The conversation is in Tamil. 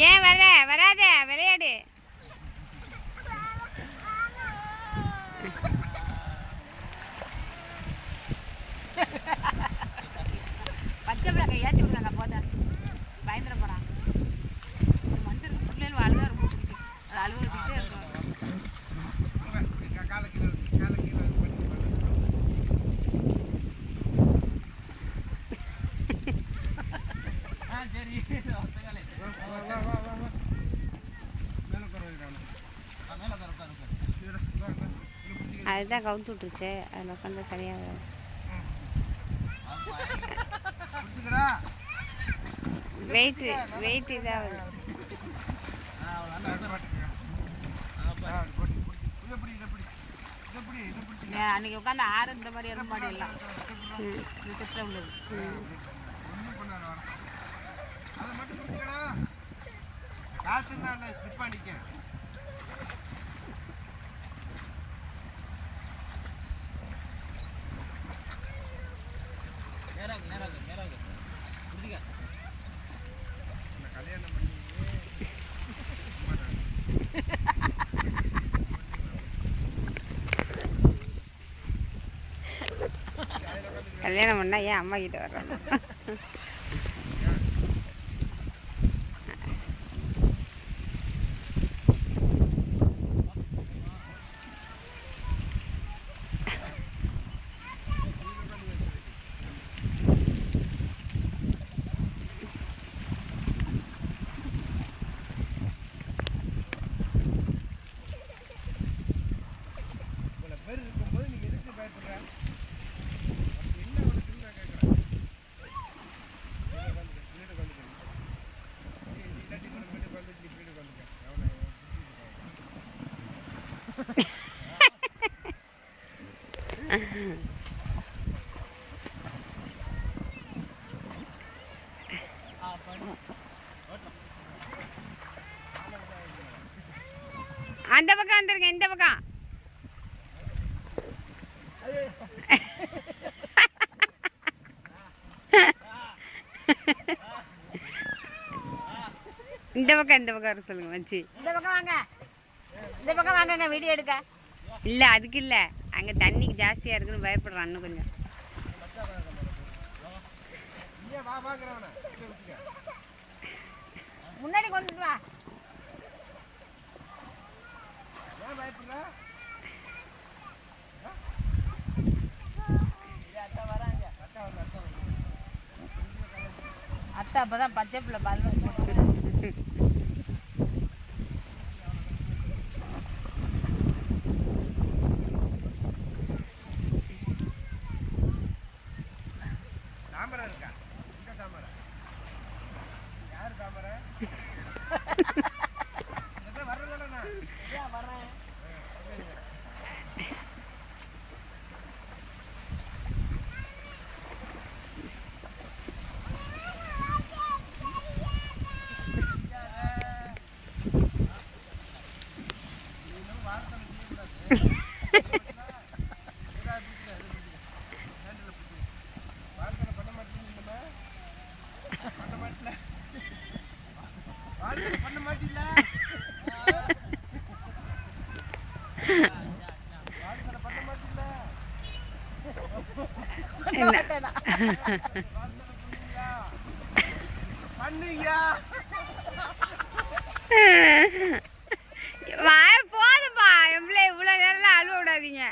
ஏன் வராத விளையாடு. பச்சை பிள்ளைங்க ஏற்றி விடுறாங்க போத பயந்துட போகிறான். மனுஷனுக்கு பிள்ளைகள் அழுதா ரொம்ப பிடிக்கும். அது அழுவதுக்கிட்டே இருக்கும். அதுதான் கவுத்து விட்டுருச்சு. அதில் உட்காந்து சரியாக வெயிட் இதாகுது. அன்னைக்கு உட்காந்து ஆறு இந்த மாதிரி எறும்பு மாடி எல்லாம் உள்ளது. கல்யாணம் பண்ணா ஏன் அம்மா கிட்ட வர்றாங்க? அந்த பக்கம் வந்துருங்க, இந்த பக்கம். இந்த பக்கம் வர சொல்லுங்க வச்சு. இந்த பக்கம் வாங்க வீடியோ எடுக்க. இல்ல அதுக்கு இல்ல, அங்க தண்ணி ஜாஸ்தியா இருக்குன்னு பயப்படுறான் இன்னும் கொஞ்சம். முன்னாடி கொண்டு வா. அத்தை அப்பதான் பச்சை பிள்ளை பால் போதுப்பா, எவ்வளோ நேரம் அழுவ விடாதீங்க.